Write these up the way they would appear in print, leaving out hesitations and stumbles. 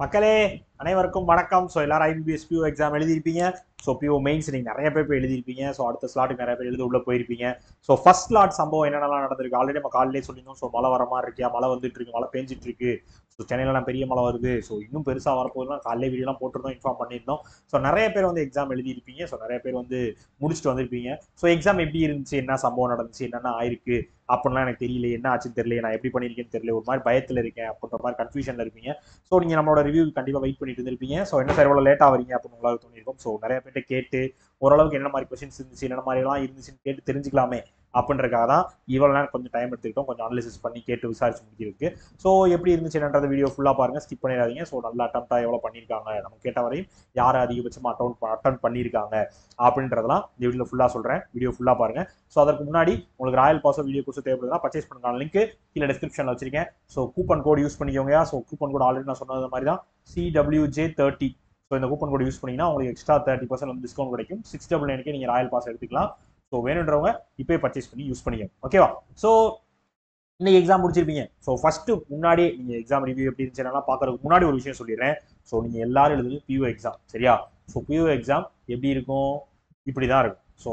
மக்களே அனைவருக்கும் வணக்கம். ஸோ எல்லாரும் ஐபிபிஎஸ் பியூ எக்ஸாம் எழுதியிருப்பீங்க. ஸோ பியூ மெயின்ஸ் நீங்கள் நிறைய பேர் எழுதியிருப்பீங்க. ஸோ அடுத்த ஸ்லாட்டுக்கு நிறைய பேர் எழுத உள்ள போயிருப்பீங்க. ஸோ ஃபர்ஸ்ட் ஸ்லாட் சம்பவம் என்னென்னலாம் நடந்திருக்கு ஆல்ரெடி நம்ம காலையிலே சொல்லியிருந்தோம். ஸோ மழை வர மாதிரி இருக்கியா, மழை வந்துட்டு இருக்கு, மழை பெஞ்சிட்டு இருக்கு. ஸோ சென்னையிலாம் பெரிய மழை வருது. ஸோ இன்னும் பெருசாக வரப்போகுதுலாம் காலையிலே வீடியோலாம் போட்டிருந்தோம், இன்ஃபார்ம் பண்ணியிருந்தோம். ஸோ நிறைய பேர் வந்து எக்ஸாம் எழுதியிருப்பீங்க. ஸோ நிறைய பேர் வந்து முடிச்சுட்டு வந்திருப்பீங்க. ஸோ எக்ஸாம் எப்படி இருந்துச்சு, என்ன சம்பவம் நடந்துச்சு, என்னென்ன ஆயிருக்கு அப்படின்லாம் எனக்கு தெரியல, என்ன ஆச்சுன்னு தெரியல, நான் எப்படி பண்ணியிருக்கேன்னு தெரியல, ஒரு மாதிரி பயத்தில் இருக்கேன் அப்படின்ற மாதிரி கன்ஃபியூஷனில் இருப்பீங்க. ஸோ நீங்கள் நம்மளோட ரிவ்யூ கண்டிப்பாக வெயிட் பண்ணிட்டு இருந்திருப்பீங்க. ஸோ என்ன சார் எவ்வளோ லேட்டாக வரீங்க அப்படின்னு உங்களுக்கு தோணிருக்கும். ஸோ நிறைய பேர்ட்ட கேட்டு ஓரளவுக்கு என்ன மாதிரி கொஸ்டின்ஸ் இருந்துச்சு, என்ன மாதிரிலாம் இருந்துச்சுன்னு கேட்டு தெரிஞ்சுக்கலாமே அப்படின்றக்காக தான் இவ்வளோ நேரம் கொஞ்சம் டைம் எடுத்துக்கிட்டோம், கொஞ்சம் அனாலிசிஸ் பண்ணி கேட்டு விசாரிச்சு முடிக்கிறதுக்கு. ஸோ எப்படி இருந்துச்சு என்னன்றத வீடியோ ஃபுல்லாக பாருங்க, ஸ்கிப் பண்ணிடாதீங்க. ஸோ நல்ல அட்டம்ப்டாக எவ்வளோ பண்ணியிருக்காங்க, நம்ம கேட்ட வரையும் யார் அதிகபட்சமாக அட்டம் பண்ணியிருக்காங்க அப்படின்றதெல்லாம் இந்த வீடியோ ஃபுல்லாக சொல்கிறேன். வீடியோ ஃபுல்லாக பாருங்க. ஸோ அதற்கு முன்னாடி உங்களுக்கு ராயல் பாஸோ வீடியோ கோர்ஸ் தேவைப்படுதுன்னா பர்ச்சேஸ் பண்ணுற லிங்க் கீழே டிஸ்கிரிப்ஷனில் வச்சிருக்கேன். ஸோ கூப்பன் கோட் யூஸ் பண்ணிக்கோங்க. ஸோ கூப்பன் கோட் ஆல்ரெடி நான் சொன்னது மாதிரி தான் CWJ30. ஸோ இந்த கூப்பன் கோட் யூஸ் பண்ணீங்கன்னா உங்களுக்கு எக்ஸ்ட்ரா 30% வந்து டிஸ்கவுண்ட் கிடைக்கும். 699 நீங்கள் ராயல் பாஸ் எடுத்துக்கலாம். ஸோ வேணுன்றவங்க இப்போயே பர்ச்சேஸ் பண்ணி யூஸ் பண்ணிக்கோங்க. ஓகேவா? ஸோ இன்னைக்கு எக்ஸாம் முடிச்சிருப்பீங்க. ஸோ ஃபர்ஸ்ட் முன்னாடி நீங்கள் எக்ஸாம் ரிவ்யூ எப்படி இருந்துச்சுன்னா பார்க்கறதுக்கு முன்னாடி ஒரு விஷயம் சொல்லிடுறேன். ஸோ நீங்கள் எல்லாரும் எழுதுறது பியூ எக்ஸாம், சரியா? ஸோ பியூ எக்ஸாம் எப்படி இருக்கும், இப்படி தான் இருக்கும். ஸோ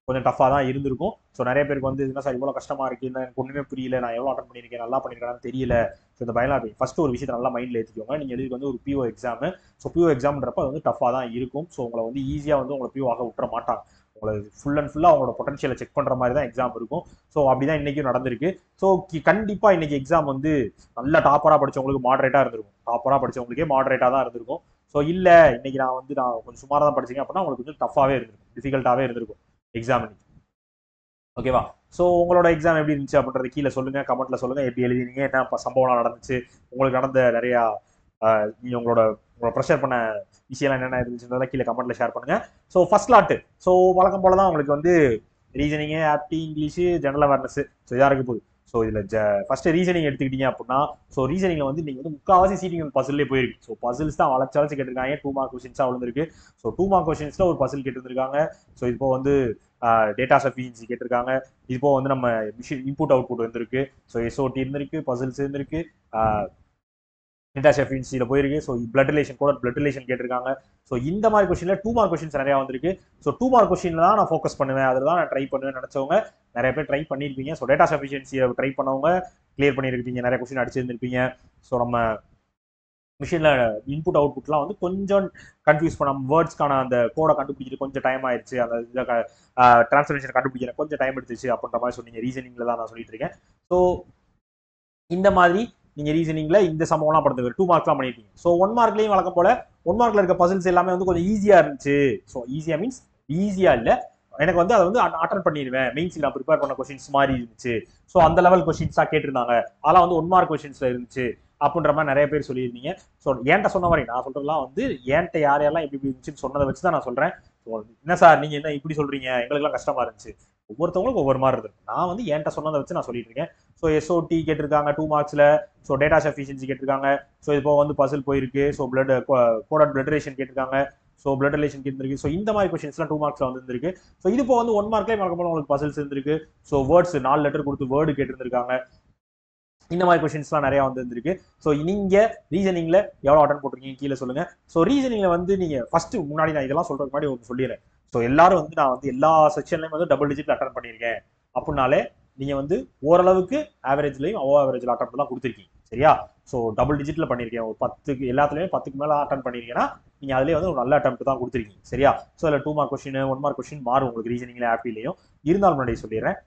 கொஞ்சம் டஃபாக தான் இருந்திருக்கும். ஸோ நிறைய பேருக்கு வந்து என்ன சார் இவ்வளோ கஷ்டமா இருக்கு, எனக்கு ஒன்றுமே புரியல, நான் எவ்வளோ அட்டன் பண்ணியிருக்கேன், நல்லா பண்ணியிருக்கேன்னு தெரியல. ஸோ இந்த பயலாம் ஃபர்ஸ்ட் ஒரு விஷயத்தை நல்லா மைண்டில் ஏற்றிக்கோங்க. நீங்கள் எதுக்கு வந்து ஒரு பியூ எக்ஸாம். ஸோ பியூ எக்ஸாம்ன்றப்ப அது வந்து டஃபாக தான் இருக்கும். ஸோ உங்களை வந்து ஈஸியாக வந்து உங்களை பியூ ஆக விட்டுற மாட்டாங்க. உங்களை ஃபுல் அண்ட் ஃபுல்லாக அவங்களோட பொட்டன்ஷியலை செக் பண்ணுற மாதிரி தான் எக்ஸாம் இருக்கும். ஸோ அப்படிதான் இன்னைக்கும் நடந்திருக்கு. ஸோ கண்டிப்பாக இன்னைக்கு எக்ஸாம் வந்து நல்ல டாப்பராக படிச்சவங்களுக்கு மாடரேட்டாக இருந்திருக்கும். டாப்பராக படிச்சவங்களுக்கே மாடரேட்டாக தான் இருந்திருக்கும். ஸோ இல்லை இன்னைக்கு நான் கொஞ்சம் சுமாராக தான் படிச்சிங்க அப்படின்னா உங்களுக்கு கொஞ்சம் டஃபாகவே இருந்திருக்கும், டிஃபிகல்ட்டாகவே இருந்திருக்கும் எக்ஸாம் இன்னைக்கு. ஓகேவா? ஸோ உங்களோட எக்ஸாம் எப்படி இருந்துச்சு அப்படின்றது கீழே சொல்லுங்க, கமெண்ட்ல சொல்லுங்க. எப்படி எழுதினீங்க, என்ன சம்பவம் நடந்துச்சு, உங்களுக்கு நடந்த நிறையா உங்களோட ப்ரெஷர் பண்ண விஷயம்லாம் என்னென்ன இருந்துச்சுன்றதெல்லாம் கீழே கமெண்ட்ல ஷேர் பண்ணுங்க. ஸோ ஃபர்ஸ்ட் லாட்டு ஸோ வழக்கம் போல தான் உங்களுக்கு வந்து ரீசனிங்கு, ஆப்டி, இங்கிலீஷு, ஜெனரல் அவேர்னஸ். ஸோ இதாக இருக்க போகுது. ஸோ இதில் ஃபர்ஸ்ட் ரீசனிங் எடுத்துக்கிட்டீங்க அப்படின்னா, ஸோ ரீசனிங்ல வந்து நீங்கள் வந்து முக்கால்வாசி சீட்டிங் பசிலே போயிருக்கு. ஸோ பசில்ஸ் தான் வளர்ச்சி கேட்டிருக்காங்க. 2 மார்க் கொஸ்டின்ஸாக விழுந்திருக்கு. ஸோ 2 மார்க் கொஸ்டின்ஸ்ல ஒரு பசில் கேட்டிருக்காங்க. ஸோ இப்போ வந்து டேட்டா சஃபிஷியன்சி கேட்டிருக்காங்க. இப்போ வந்து நம்ம மிஷின் இன்புட் அவுட்புட் வந்திருக்கு. ஸோ எஸ்ஓடி இருந்திருக்கு, பசில்ஸ் இருந்திருக்கு, டேட்டா சஃபிஷியன்சியில போயிருக்கு. ஸோ பிளட் ரிலேஷன் கூட பிளட் ரிலேஷன் கேட்டிருக்காங்க. ஸோ இந்த மாதிரி கொஸ்டின்ல 2 மார்க் கொஸ்டின்ஸ் நிறைய வந்திருக்கு. ஸோ 2 மார்க் கொஸ்டின்ல தான் நான் ஃபோக்கஸ் பண்ணுவேன், அதில் தான் நான் ட்ரை பண்ணுவேன் நினைச்சவங்க நிறைய பேர் ட்ரை பண்ணியிருப்பீங்க. ஸோ டேட்டா சஃபிஷியன்சியை ட்ரை பண்ணவங்க கிளியர் பண்ணியிருப்பீங்க, நிறைய கொஸ்டின் அடிச்சிருந்திருப்பீங்க. ஸோ நம்ம மிஷின்ல இன்புட் அவுட்புட்லாம் வந்து கொஞ்சம் கன்ஃபியூஸ் பண்ண, வேர்ட்ஸ்க்கான அந்த கோடை கண்டுபிடிச்சிட்டு கொஞ்சம் டைம் ஆயிடுச்சு, அந்த டிரான்ஸ்லேஷன் கண்டுபிடிக்கிற கொஞ்சம் டைம் எடுத்துச்சு அப்படின்ற மாதிரி சொன்னீங்க. ரீசனிங்ல தான் நான் சொல்லிட்டு இருக்கேன். ஸோ இந்த மாதிரி நீங்க ரீசனிங்ல இந்த சம்பவம்லாம் படுத்துக்கு 2 மார்க்லாம் பண்ணிருக்கீங்க. ஸோ 1 மார்க்லயும் வழக்கம் போல 1 மார்க்ல இருக்க பசில்ஸ் எல்லாமே வந்து கொஞ்சம் ஈஸியா இருந்துச்சு. ஸோ ஈஸியா மீன்ஸ் ஈஸியா இல்ல, எனக்கு வந்து அதை வந்து அட்டன் பண்ணிடுவேன், மெயின்ஸ்க்கு நான் ப்ரிப்பேர் பண்ண கொஸ்டின்ஸ் மாதிரி இருந்துச்சு. ஸோ அந்த லெவல் கொஸ்டின்ஸா கேட்டிருந்தாங்க, அதெல்லாம் வந்து 1 மார்க் கொஸ்டின்ஸ்ல இருந்துச்சு அப்படின்ற மாதிரி நிறைய பேர் சொல்லியிருந்தீங்க. ஸோ என்கிட்ட சொன்ன மாதிரி நான் சொல்றதுலாம் வந்து என்கிட்ட யார் யாரெல்லாம் எப்படி இருந்துச்சுன்னு சொன்னதை வச்சு தான் நான் சொல்றேன். என்ன சார் நீங்க என்ன இப்படி சொல்றீங்க, எங்களுக்குலாம் கஷ்டமா இருந்துச்சு. ஒவ்வொருத்தவங்களுக்கும் ஒவ்வொரு மாதிரி இருக்கு. நான் வந்து என்கிட்ட சொன்னதை வச்சு நான் சொல்லிட்டு இருக்கேன். ஸோ எஸ்ஓடி கேட்டிருக்காங்க 2 மார்க்ஸ்ல. ஸோ டேட்டா சஃபிஷியன்சி கேட்டிருக்காங்க. ஸோ இப்போ வந்து பசில் போயிருக்கு. ஸோ கோடட் பிளட் ரிலேஷன் கேட்டிருக்காங்க. ஸோ பிளட் ரிலேஷன் கேட்டிருக்கு. ஸோ இந்த மாதிரி கொஸ்டின்ஸ்லாம் 2 மார்க்ஸ்ல வந்துருக்கு. ஸோ இது இப்போ வந்து 1 மார்க்லேயே வழக்கம் போல உங்களுக்கு பசில்ஸ் இருந்திருக்கு. ஸோ வேர்ட்ஸ் 4 லெட்டர் கொடுத்து வேர்டு கேட்டிருந்திருக்காங்க. இந்த மாதிரி கொஸ்டின்ஸ்லாம் நிறைய வந்துருக்கு. ஸோ நீங்க ரீசனிங்ல எவ்வளோ அட்டன் போட்டிருக்கீங்க கீழே சொல்லுங்க. ஸோ ரீசனிங்ல வந்து நீங்க ஃபர்ஸ்ட் முன்னாடி நான் இதெல்லாம் சொல்றதுக்கு முன்னாடி ஒன்று சொல்லிடுறேன். ஸோ எல்லாரும் வந்து நான் வந்து எல்லா செக்ஷன்லையும் வந்து டபுள் டிஜிட் அட்டன் பண்ணியிருக்கேன் அப்படின்னாலே நீங்க வந்து ஓரளவுக்கு ஆவரேஜ்லையும் அவ்வளோ ஆவரேஜ்ல அட்டன் தான் கொடுத்துருக்கீங்க, சரியா? ஸோ டபுள் டிஜிட்ல பண்ணியிருக்கேன், ஒரு 10க்கு எல்லாத்துலயுமே 10க்கு மேல அட்டன் பண்ணிருக்கீங்கன்னா நீங்க அதுலேயே வந்து ஒரு நல்ல அட்டம் தான் கொடுத்துருக்கீங்க, சரியா? ஸோ அதில் 2 மார்க் கொஸ்டின் 1 மார்க் கொஸ்டின் மாறும் உங்களுக்கு ரீசனிங்ல ஆப்டிலையும். இருந்தாலும் முன்னாடி சொல்லிடுறேன்.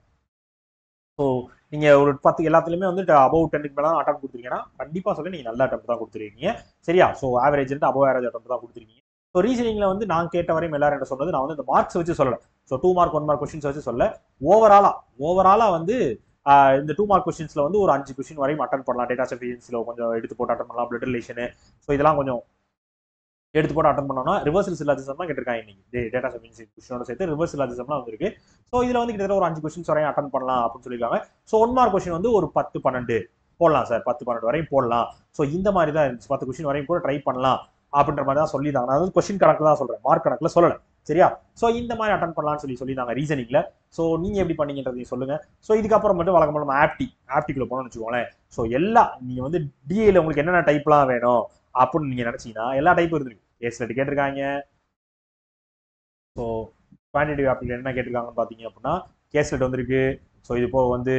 ஸோ நீங்க ஒரு 10 எல்லாத்துலயுமே வந்து அபவ் 10க்கு மேல அட்டம் கொடுத்துருக்கீங்கன்னா கண்டிப்பா சொல்லி நீங்க நல்ல அட்டம் தான் கொடுத்துருக்கீங்க, சரியா? ஸோ ஆவரேஜ் இருந்து அபவ் ஆவரேஜ் அட்டம் தான் கொடுத்துருக்கீங்க. ஸோ ரீசனிங்ல வந்து நான் கேட்ட வரையும் எல்லாரும் என்ன சொன்னது, நான் வந்து இந்த மார்க்ஸ் வச்சு சொல்லல. ஸோ 2 மார்க் 1 மார்க் கொஸ்டின்ஸ் வச்சு சொல்ல, ஓவராலா வந்து இந்த 2 மார்க் கொஸ்டின்ஸ்ல வந்து ஒரு 5 கொஸ்டின் வரையும் அட்டன் பண்ணலாம். டேட்டா சஃபிஷியன்சில கொஞ்சம் எடுத்து போட்டு அட்டன் பண்ணலாம். பிளட் ரிலேஷன், ஸோ இதெல்லாம் கொஞ்சம் எடுத்து போட்டு அட்டன் பண்ணோம்னா ரிவர்சல் சிலாஜிசம்லாம் கேட்டிருக்காங்க இன்னைக்கு. டேட்டா சஃபிஷியன்சி கொஸ்டினோட சேர்த்து ரிவர்ஸ் சிலாஜிசம்லாம் வந்திருக்கு. ஸோ இதுல வந்து கிட்டத்தட்ட ஒரு 5 கொஸ்டின்ஸ் வரையும் அட்டன் பண்ணலாம் அப்படின்னு சொல்லியிருக்காங்க. ஸோ 1 மார்க் கொஸ்டின் வந்து ஒரு 10 12 போடலாம் சார், 10 12 வரையும் போடலாம். ஸோ இந்த மாதிரி தான் இருந்துச்சு. 10 கொஸ்டின் வரையும் கூட ட்ரை பண்ணலாம் அப்படின்ற மாதிரி தான் சொல்லியிருந்தாங்க. நான் வந்து கொஸ்டின் கணக்கு தான் சொல்றேன், மார்க் கணக்குல சொல்லல, சரியா? ஸோ இந்த மாதிரி அட்டன் பண்ணலாம்னு சொல்லியிருந்தாங்க ரீசனிங்ல. ஸோ நீங்க எப்படி பண்ணீங்கன்றதையும் சொல்லுங்க. ஸோ இதுக்கப்புறம் மட்டும் வழக்கமாக நம்ம ஆப்டிக்குள்ள போனோம்னு வச்சுக்கோங்களேன். ஸோ எல்லாம் நீங்க வந்து டிஏல உங்களுக்கு என்னென்ன டைப்லாம் வேணும் அப்படின்னு நீங்க நினைச்சீங்கன்னா எல்லா டைப்பும் இருந்திருக்கு. கேஸ்லெட் கேட்டிருக்காங்க. ஸோ குவான்டிட்டிவ் ஆப்டிடியூட் என்ன கேட்டிருக்காங்கன்னு பார்த்தீங்க அப்படின்னா கேஸ்லெட் வந்திருக்கு. ஸோ இது போக வந்து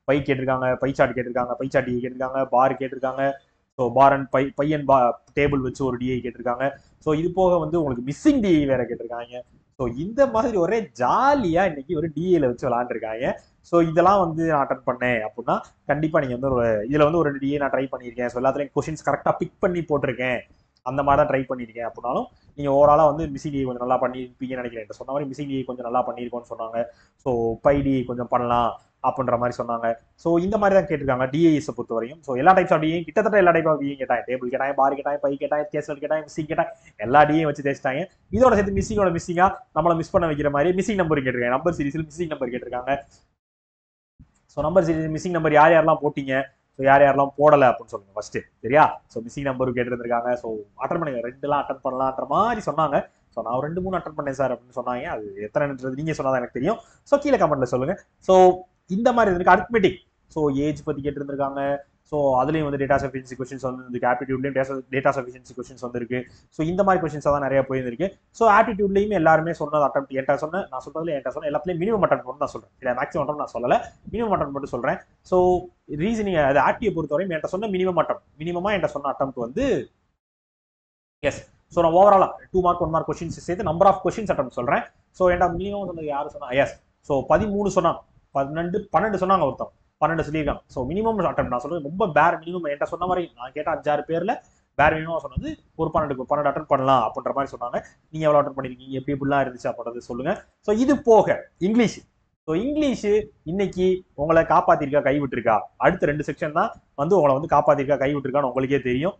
பை கேட்டிருக்காங்க, பை சார்ட் கேட்டிருக்காங்க, பை சார்ட் கேட்டிருக்காங்க, பார் கேட்டிருக்காங்க. So bar and pie and table வச்சு ஒரு டிஐ கேட்டிருக்காங்க. ஸோ இது போக வந்து உங்களுக்கு மிஸ்ஸிங் டிஐ வேற கேட்டிருக்காங்க. ஸோ இந்த மாதிரி ஒரே ஜாலியா இன்னைக்கு ஒரு டிஏல வச்சு விளாண்டுருக்காங்க. ஸோ இதெல்லாம் வந்து நான் அட்டன் பண்ணேன் அப்படின்னா கண்டிப்பா நீங்க வந்து ஒரு இதுல வந்து ஒரு டிஏ நான் ட்ரை பண்ணியிருக்கேன். ஸோ எல்லாத்துலயும் கொஸ்டின்ஸ் கரெக்டா பிக் பண்ணி போட்டிருக்கேன், அந்த மாதிரி தான் ட்ரை பண்ணியிருக்கேன் அப்படின்னாலும் நீங்க ஓவராலா வந்து மிஸ்ஸிங் டிஐ கொஞ்சம் நல்லா பண்ணியிருப்பீங்கன்னு நினைக்கிறேன். சொன்ன மாதிரி மிஸ்ஸிங் டிஐ கொஞ்சம் நல்லா பண்ணியிருக்கோம்னு சொன்னாங்க. ஸோ பை டிஐ கொஞ்சம் பண்ணலாம் அப்படின்ற மாதிரி சொன்னாங்க. ஸோ இந்த மாதிரி தான் கேட்டிருக்காங்க டிஏஎஸ் பொறுத்த வரையும். ஸோ எல்லா டைப்ஸ் ஆஃப் டிஏ கிட்டத்தட்ட எல்லா டைப் ஆஃப் டிஏ கேட்டாங்க. டேபிள் கேட்டாங்க, பார் கேட்டாங்க, பை கேட்டாங்க, கேஸ்லெட் கேட்டாங்க, மிஸ்ஸிங் கேட்டாங்க, எல்லா டிஏ வச்சு தேச்சிட்டாங்க. இதோட சேர்த்து மிஸ்ஸிங்கா நம்மள மிஸ் பண்ண வைக்கிற மாதிரி மிஸ்ஸிங் நம்பர் கேட்டிருக்காங்க. நம்பர் சீரிஸில் மிஸ்ஸிங் நம்பர் கேட்டிருக்காங்க. So number series missing number யார் யாரெல்லாம் போட்டீங்க, ஸோ யார் யாரெல்லாம் போடலை அப்படின்னு சொல்லுங்க ஃபர்ஸ்ட். சரியா? ஸோ மிஸ்ஸிங் நம்பரும் கேட்டுருந்துருக்காங்க. ஸோ அட்டன் பண்ணுங்க, 2 அட்டன் பண்ணலான்ற மாதிரி சொன்னாங்க. ஸோ நான் 2-3 அட்டன் பண்ணேன் சார் அப்படின்னு சொன்னாங்க. அது எத்தனைன்றது நீங்க சொன்னாதான் எனக்கு தெரியும். ஸோ கீழே கமெண்ட்ல சொல்லுங்க. ஸோ இந்த மாதிரி இருக்கு. அரித்மெட்டிக், ஸோ ஏஜ் பத்தி கேட்டிருந்திருக்காங்க. ஸோ அதுலேயும் வந்து டேட்டா சஃபிஷியன்சி கொஸ்டின்ஸ் வந்து ஆப்டிடியூட்லையும் டேட்டா சஃபிஷியன்சி கொஸ்டின்ஸ் வந்துருக்கு. ஸோ இந்த மாதிரி கொஸ்டின்ஸ் தான் நிறைய போயிருந்திருக்கு. ஸோ ஆப்டிடியூட்லையுமே எல்லாருமே சொன்னது அட்டம் என்கிட்ட சொன்ன நான் சொல்றதுல என்கிட்ட சொன்ன எல்லாத்துலேயும் மினிமம் அட்டம் மட்டும் தான் சொல்றேன். இல்லை மேக்ஸிமம் அட்டம் நான் சொல்லலை, மினிமம் அட்டம் மட்டும் சொல்றேன். ஸோ ரீசனிங் அது ஆப்டியை பொறுத்தவரையும் என்கிட்ட சொன்ன மினிமம் அட்டம், மினிமமா என்கிட்ட சொன்ன அட்டம் வந்து எஸ். ஸோ நான் ஓவராலா 2 மார்க் 1 மார்க் கொஸ்டின்ஸ் சேர்த்து நம்பர் ஆஃப் கொஸ்டின்ஸ் அட்டம் சொல்றேன். ஸோ என்கிட்ட மினிமம் சொன்னது யாரு சொன்னா? எஸ். ஸோ 13 சொன்னாங்க, 12 சொன்னாங்க, ஒருத்தன் 12 சொல்லியிருக்காங்க. ஸோ மினிமம் அட்டம் நான் சொல்றது ரொம்ப பேர் மினிமம். என்கிட்ட சொன்ன மாதிரி நான் கேட்ட 5-6 பேர்ல பேர் மினிமம் சொன்னது ஒரு 12 அட்டன் பண்ணலாம் அப்படின்ற மாதிரி சொன்னாங்க. நீங்க எவ்வளவு அட்டன் பண்ணிருக்கீங்க, எப்படி எப்படிலாம் இருந்துச்சு அப்படின்றது சொல்லுங்க. ஸோ இது போக இங்கிலீஷ். ஸோ இங்கிலீஷ் இன்னைக்கு உங்களை காப்பாத்திருக்கா கைவிட்டுருக்கா? அடுத்த 2 செக்ஷன் தான் வந்து உங்களை வந்து காப்பாத்திருக்கா கைவிட்டுருக்கான்னு உங்களுக்கே தெரியும்.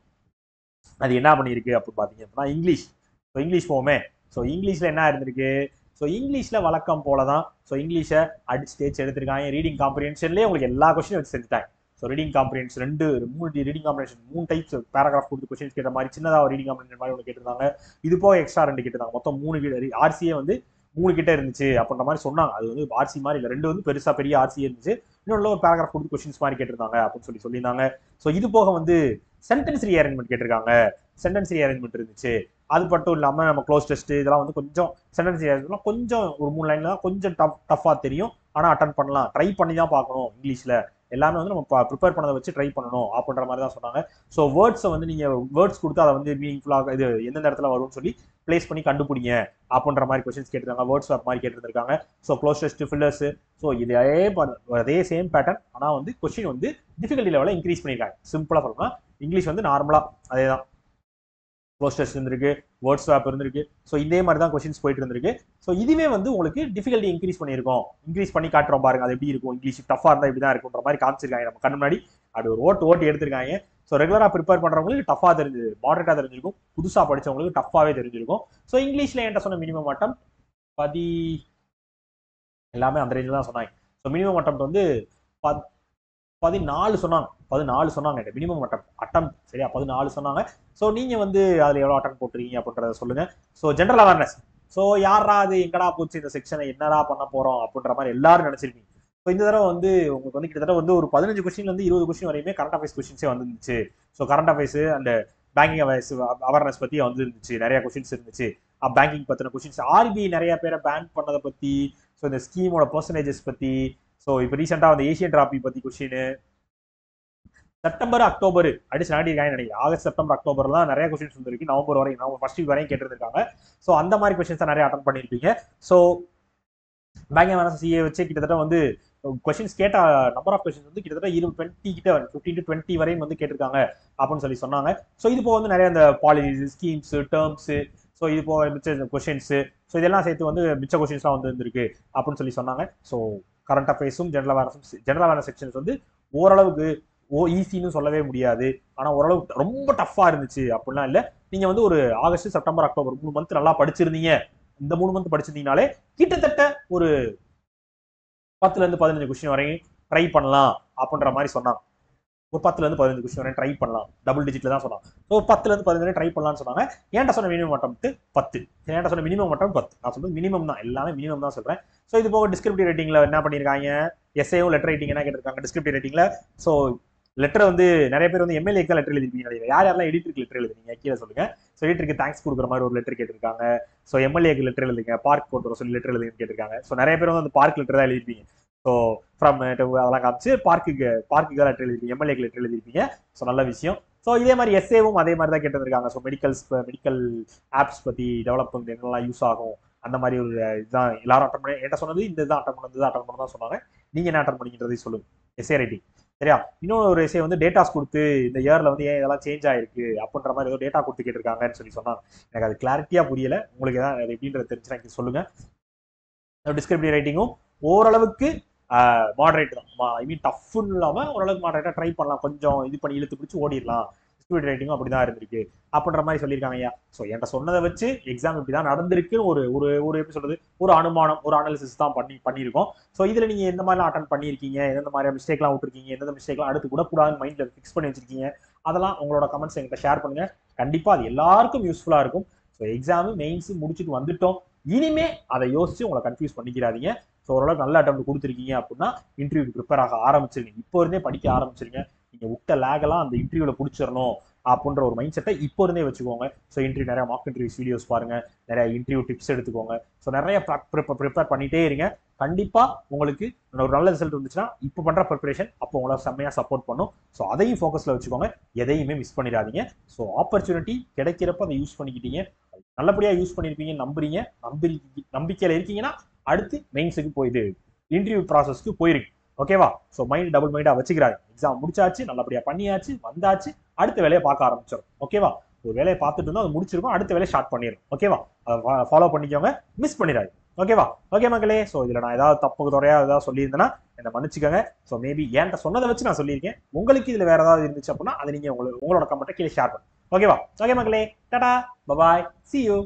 அது என்ன பண்ணிருக்கு அப்படின்னு பாத்தீங்க அப்படின்னா இங்கிலீஷ். ஸோ இங்கிலீஷ் போமே. ஸோ இங்கிலீஷ்ல என்ன இருந்திருக்கு? ஸோ இங்கிலீஷ்ல வழக்கம் போலதான். ஸோ இங்கிலீஷை அடிச்சு தேய்ச்சி எடுத்திருக்காங்க. ரீடிங் காம்ப்ரிஹென்ஷன்லேயே உங்களுக்கு எல்லா கொஸ்டினும் வச்சு செஞ்சுட்டாங்க. So reading comprehension 3 reading comprehension 3 types paragraph கொடுத்து கொஸ்டின்ஸ் கேட்ட மாதிரி சின்னதாக ரீடிங் காம்ப்ரிஹென்ஷன் மாதிரி ஒன்று கேட்டிருந்தாங்க. இது போக எக்ஸ்ட்ரா 2 கேட்டிருந்தாங்க. மொத்தம் 3 ஆர்சியே வந்து 3 கிட்ட இருந்துச்சு அப்படின்ற மாதிரி சொன்னாங்க. அது வந்து ஆர்சி மாதிரி இல்லை, 2 வந்து பெருசா பெரிய ஆர்சி இருந்துச்சு. இன்னொன்று ஒரு பேராகிராஃப் கொடுத்து கொஸ்டின்ஸ் மாதிரி கேட்டிருந்தாங்க அப்படின்னு சொல்லியிருந்தாங்க. ஸோ இது போக வந்து சென்டென்ஸ் ரீஅரேஞ்ச்மெண்ட் கேட்டிருக்காங்க. சென்டென்ஸ் ரீஅரேஞ்ச்மெண்ட் இருந்துச்சு. அது மட்டும் இல்லாம நம்ம க்ளோஸ் டெஸ்ட் இதெல்லாம் வந்து கொஞ்சம் சென்டென்ஸ் ரீஅரேஞ்ச்மெண்ட் கொஞ்சம் ஒரு 3 லைன்ல தான் கொஞ்சம் டஃபா தெரியும். ஆனா அட்டன் பண்ணலாம், ட்ரை பண்ணி தான் பார்க்கணும். இங்கிலீஷ்ல எல்லாமே வந்து நம்ம ப்ரிப்பேர் பண்ணதை வச்சு ட்ரை பண்ணணும் அப்படின்ற மாதிரி தான் சொன்னாங்க. ஸோ வேர்ட்ஸை வந்து நீங்க வேர்ட்ஸ் கொடுத்து அதை வந்து மீனிங்ஃபுல்லாக இது எந்தெந்த இடத்துல வரும்னு சொல்லி பிளேஸ் பண்ணி கண்டுபிடிங்க அப்படின்ற மாதிரி கொஸ்டின்ஸ் கேட்டிருக்காங்க. வேர்ட்ஸ் மாதிரி கேட்டிருந்திருக்காங்க. So cloze test, fillers, so அதே சேம் பேட்டர்ன். ஆனால் வந்து கொஸ்டின் வந்து டிஃபிகல்ட்டி லெவலில் இன்க்ரீஸ் பண்ணியிருக்காங்க. சிம்பிளா சொல்லணும், இங்கிலீஷ் வந்து நார்மலா அதே தான். க்ளோஸ் டெஸ்ட் இருந்திருக்கு, வேர்ட் ஸ்வாப் இருந்திருக்கு. ஸோ இதே மாதிரி தான் கொஸ்டின்ஸ் போயிட்டு இருந்திருக்கு. ஸோ இதுவே வந்து உங்களுக்கு டிஃபிகல்ட்டி இன்க்ரீஸ் பண்ணியிருக்கோம். இன்க்ரீஸ் பண்ணி காட்டுறோம் பாருங்க, அது எப்படி இருக்கும், இங்கிலீஷ் டஃபா இருந்தால் இப்படி தான் இருக்குன்ற மாதிரி காமிச்சிருக்காங்க நம்ம கண்ணு முன்னாடி. அது ஒரு ஓட்டு எடுத்திருக்காங்க. ஸோ ரெகுலரா ப்ரிப்பேர் பண்றவங்களுக்கு டஃபா தெரிஞ்சு, மாடரேட்டா தெரிஞ்சிருக்கும். புதுசா படிச்சவங்களுக்கு டஃபாவே தெரிஞ்சிருக்கும். ஸோ இங்கிலீஷ்ல என்கிட்ட சொன்ன மினிமம் அட்டம் எல்லாமே அந்த ரேஞ்சில் தான் சொன்னாங்க. ஸோ மினிமம் அட்டம் வந்து 14 சொன்னாங்க. 14 சொன்னாங்க மினிமம் அட்டம். சரியா? 14 சொன்னாங்க. ஸோ நீங்க வந்து அதுல எவ்வளவு அட்டம் போட்டுருக்கீங்க அப்படின்றத சொல்லுங்க. So general awareness. ஸோ யாரா அது எங்கடா போச்சு இந்த செக்ஷனை, என்னடா பண்ண போறோம் அப்படின்ற மாதிரி எல்லாரும் நினைச்சிருக்கீங்க. ஸோ இந்த தடவை வந்து உங்களுக்கு வந்து கிட்டத்தட்ட வந்து ஒரு 15 கொஸ்டின்ல இருந்து 20 கொஸ்டின் வரையுமே கரண்ட் அஃபேர்ஸ் கொஸ்டின்ஸே வந்துருந்துச்சு. So current affairs and banking awareness பத்தி வந்துருந்துச்சு, நிறைய கொஸ்டின்ஸ் இருந்துச்சு. பேங்கிங் பத்தின கொஸ்டின்ஸ், ஆர்பிஐ நிறைய பேரை பேன் பண்ணதை பத்தி, ஸோ இந்த ஸ்கீமோட பெர்சன்டேஜஸ் பத்தி, ஸோ இப்போ ரீசெண்டா வந்து ஏசியன் டிராபி பத்தி கொஸ்டின், செப்டம்பர் அக்டோபர் அடிச்சு நாட்டிருக்காங்க நினைக்கிறேன். ஆகஸ்ட் செப்டம்பர் அக்டோபர்லாம் நிறைய கொஸ்டின்ஸ் வந்துருக்கு. நவம்பர் வரையும், நவம்பர் ஃபர்ஸ்ட் வீக் வரையும் கேட்டிருக்காங்க. ஸோ அந்த மாதிரி கொஸ்டின்ஸ் தான் நிறைய அட்டன் பண்ணியிருப்பீங்க. ஸோ பேங்கிங் அவேர்னஸ் சிஏ வச்சு கிட்டத்தட்ட வந்து கொஸ்டின்ஸ் கேட்ட நம்பர் ஆஃப் கொஸ்டின்ஸ் வந்து கிட்டத்தட்ட 20 கிட்ட 15 to 20 வரையும் வந்து கேட்டிருக்காங்க அப்படின்னு சொன்னாங்க. ஸோ இது போக வந்து நிறைய இந்த பாலிசி, ஸ்கீம்ஸ், டேர்ம்ஸ், ஸோ இது போக மிச்ச கொஸ்டின்ஸ், ஸோ இதெல்லாம் சேர்த்து வந்து மிச்ச கொஸ்டின்ஸ்லாம் வந்து இருந்திருக்கு அப்படின்னு சொன்னாங்க. ஸோ கரண்ட் அஃபேர்ஸும் ஜெனரல் அவேர்னஸ் செக்ஷன்ஸ் வந்து ஓரளவுக்கு ஈஸின்னு சொல்லவே முடியாது. ஆனா ஓரளவுக்கு ரொம்ப டஃபா இருந்துச்சு அப்படிலாம் இல்லை. நீங்க வந்து ஒரு ஆகஸ்ட் செப்டம்பர் அக்டோபர் 3 மந்த் நல்லா படிச்சிருந்தீங்க. இந்த 3 மந்த் படிச்சிருந்தீங்கனாலே கிட்டத்தட்ட ஒரு 10ல இருந்து 15 கொஸ்டின் வரையும் ட்ரை பண்ணலாம் அப்படின்ற மாதிரி சொன்னாங்க. ஒரு 10ல இருந்து 15 கொஸ்டின் வரையும் ட்ரை பண்ணலாம், டபுள் டிஜிட்ல தான் சொன்னாங்க. ஸோ 10ல இருந்து 15 வரையும் ட்ரை பண்ணலாம்னு சொன்னாங்க. ஏன்டா சொன்ன மினிமம் அட்டம் 10, ஏன்டா சொன்ன மினிமம் அட்டம் 10. நான் சொல்றது மினிமம் தான், எல்லாமே மினிமம் தான் சொல்றேன். ஸோ இது போக டிஸ்கிரிப்டிவ் ரேட்டிங்ல என்ன பண்ணிருக்காங்க, எஸ்ஏவும் லெட்டர் ரைட்டிங் என்ன கேட்டிருக்காங்க டிஸ்கிரிப்டிவ் ரேட்டிங்ல. ஸோ லெட்டர் வந்து நிறைய பேர் வந்து எம்எல்ஏக்கு லெட்டர் எழுதிருப்பீங்க. யார் யாரெல்லாம் எடிட்டருக்கு லெட்டர் எழுதுறீங்க கீழே சொல்லுங்க. ஸோ எடிட்டருக்கு தேங்க்ஸ் கொடுக்குற மாதிரி ஒரு லெட்டர் கேட்டிருக்காங்க. ஸோ எம்எல்ஏக்கு லெட்டர் எழுதுங்க, பார்க் கொண்டு வர சொல்லி லெட்டர் எழுதுன்னு கேட்டிருக்காங்க. ஸோ நிறைய பேர் வந்து அந்த பார்க் லெட்டர் தான் எழுதிருப்பீங்க. ஸோ ஃப்ரம் அதெல்லாம் காமிச்சு பார்க்குக்கு லெட்டர் எழுதிருப்பீங்க, எம்எல்ஏக்கு லெட்டர் எழுதிருப்பீங்க. ஸோ நல்ல விஷயம். ஸோ இதே மாதிரி எஸ்ஏவும் அதே மாதிரி தான் கேட்டிருக்காங்க. ஸோ மெடிக்கல் ஆப்ஸ் பத்தி டெவலப் பண்ணி என்னெல்லாம் யூஸ் ஆகும் அந்த மாதிரி ஒரு இதுதான் எல்லாரும் அட்டன் பண்ணி என்கிட்ட சொன்னது. இந்த இதான் அட்டன் பண்ண தான் சொன்னாங்க. நீங்க என்ன அட்டன் பண்ணிக்கின்றதையும் சொல்லுங்க. எஸ்ஏ ரைட்டிங் சரியா. இன்னொரு ஒரு எஸ்ஏ வந்து டேட்டாஸ் கொடுத்து இந்த இயர்ல வந்து ஏன் இதெல்லாம் சேஞ்ச் ஆயிருக்கு அப்படின்ற மாதிரி ஏதோ டேட்டா கொடுத்து கேட்டிருக்காங்கன்னு சொல்லி சொன்னாங்க. எனக்கு அது கிளாரிட்டியா புரியல. உங்களுக்கு தான் அது எப்படின்றது தெரிஞ்சுன்னா சொல்லுங்க. டிஸ்கிரிப்டிவ் ரைட்டிங்கும் ஓரளவுக்கு மாடரேட் தான். ஐ மீன் டஃப்னு இல்லாம ஓரளவுக்கு மாடரேட்டா ட்ரை பண்ணலாம். கொஞ்சம் இது பண்ணி இழுத்து பிடிச்சி ஓடிடலாம். டிஸ்கிரிப்டிவ் ரைட்டிங்கும் அப்படிதான் இருந்திருக்கு அப்படின்ற மாதிரி சொல்லியிருக்காங்க ஐயா. ஸோ என்கிட்ட சொன்னதை வச்சு எக்ஸாம் இப்படிதான் நடந்திருக்கு ஒரு ஒரு ஒரு எப்படி சொல்றது, ஒரு அனுமானம், ஒரு அனாலிசிஸ் தான் பண்ணியிருக்கோம். ஸோ இதுல நீங்க எந்த மாதிரிலாம் அட்டன் பண்ணியிருக்கீங்க, எந்த மாதிரி மிஸ்டேக்லாம் விட்டுருக்கீங்க, எந்த மிஸ்டேக்லாம் அடுத்து கூட கூடாதுன்னு மைண்ட்ல ஃபிக்ஸ் பண்ணி வச்சிருக்கீங்க, அதெல்லாம் உங்களோட கமெண்ட்ஸ் என்கிட்ட ஷேர் பண்ணுங்க. கண்டிப்பா அது எல்லாருக்கும் யூஸ்ஃபுல்லா இருக்கும். ஸோ எக்ஸாம் மெயின்ஸ் முடிச்சுட்டு வந்துட்டோம். இனிமே அதை யோசிச்சு உங்களை கன்ஃபியூஸ் பண்ணிக்கிறாதீங்க. ஸோ ஓரளவுக்கு நல்ல அட்டம் கொடுத்துருக்கீங்க அப்படின்னா இன்டர்வியூக்கு ப்ரிப்பேர் ஆக ஆரம்பிச்சிருங்க. இப்போ இருந்தே படிக்க ஆரம்பிச்சிருங்க. நீங்க விட்ட லேகெல்லாம் அந்த இன்டர்வியூல பிடிச்சிடணும் அப்படின்ற ஒரு மைண்ட் செட்டை இப்போ இருந்தே வச்சுக்கோங்க. ஸோ இன்டர்வியூ நிறைய மார்க் இன்டர்வியூஸ் வீடியோஸ் பாருங்க, நிறைய இன்டர்வியூ டிப்ஸ் எடுத்துக்கோங்க. ஸோ நிறைய ப்ரிப்பேர் பண்ணிட்டே இருங்க. கண்டிப்பா உங்களுக்கு ஒரு நல்ல ரிசல்ட் இருந்துச்சுன்னா இப்போ பண்ற ப்ரிப்பரேஷன் அப்போ உங்களை செம்மையா சப்போர்ட் பண்ணும். ஸோ அதையும் ஃபோக்கஸ்ல வச்சுக்கோங்க. எதையுமே மிஸ் பண்ணிடாதீங்க. ஸோ ஆப்பர்ச்சுனிட்டி கிடைக்கிறப்ப அதை யூஸ் பண்ணிக்கிட்டீங்க, நல்லபடியா யூஸ் பண்ணிருப்பீங்க நம்புறீங்க. நம்பிக்கையில இருக்கீங்கன்னா அடுத்து மெயின்ஸுக்கு போயிது, இன்டர்வியூ ப்ராசஸ்க்கு போயிருக்கு. ஓகேவா. ஸோ மைண்ட் டபுள் மைண்டா வச்சுக்கிறாரு. எக்ஸாம் முடிச்சாச்சு, நல்லபடியா பண்ணியாச்சு, வந்தாச்சு, அடுத்த வேலையை பார்க்க ஆரம்பிச்சிடும். ஓகேவா. ஒரு வேலையை பார்த்துட்டு இருந்தா அது முடிச்சிருக்கும், அடுத்த வேலையை ஸ்டார்ட் பண்ணிடும். ஓகேவா. அதை ஃபாலோ பண்ணிக்கோங்க, மிஸ் பண்ணிடாது. ஓகேவா. ஓகே மக்களே. ஸோ இதுல நான் ஏதாவது தப்பு துறையா ஏதாவது சொல்லியிருந்தேன்னா என்ன மன்னிச்சுக்கோங்க. ஸோ மேபி என்கிட்ட சொன்னதை வச்சு நான் சொல்லியிருக்கேன். உங்களுக்கு இதுல வேற ஏதாவது இருந்துச்சு அப்படின்னா அதை நீங்க உங்களோட கமெண்ட்டை கீழே ஷேர் பண்ணுங்க. ஓகேவா. ஓகே மக்களே. Tata bye bye, see you.